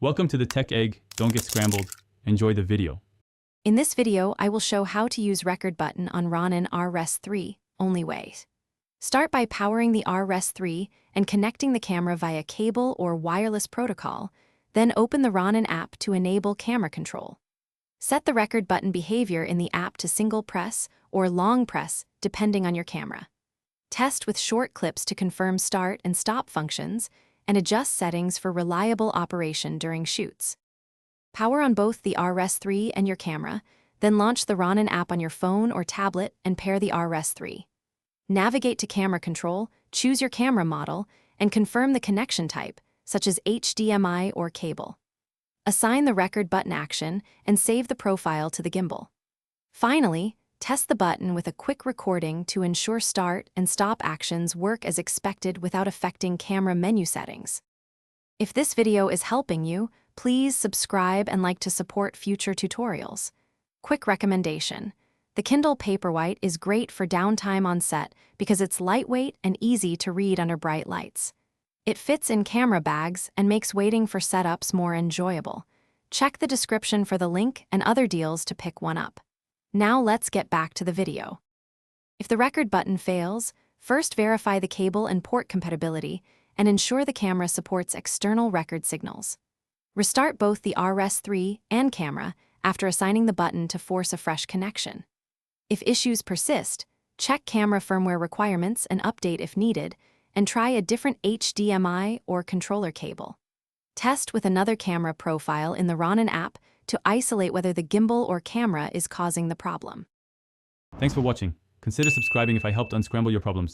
Welcome to the Tech Egg. Don't get scrambled. Enjoy the video. In this video, I will show how to use record button on Ronin RS3 only ways. Start by powering the RS3 and connecting the camera via cable or wireless protocol, then open the Ronin app to enable camera control. Set the record button behavior in the app to single press or long press depending on your camera. Test with short clips to confirm start and stop functions and adjust settings for reliable operation during shoots. Power on both the RS3 and your camera, then launch the Ronin app on your phone or tablet and pair the RS3. Navigate to camera control, choose your camera model, and confirm the connection type, such as HDMI or cable. Assign the record button action and save the profile to the gimbal. Finally, test the button with a quick recording to ensure start and stop actions work as expected without affecting camera menu settings. If this video is helping you, please subscribe and like to support future tutorials. Quick recommendation: the Kindle Paperwhite is great for downtime on set because it's lightweight and easy to read under bright lights. It fits in camera bags and makes waiting for setups more enjoyable. Check the description for the link and other deals to pick one up. Now let's get back to the video. If the record button fails, first verify the cable and port compatibility and ensure the camera supports external record signals. Restart both the RS3 and camera after assigning the button to force a fresh connection. If issues persist, check camera firmware requirements and update if needed, and try a different HDMI or controller cable. Test with another camera profile in the Ronin app to isolate whether the gimbal or camera is causing the problem. Thanks for watching. Consider subscribing if I helped unscramble your problems.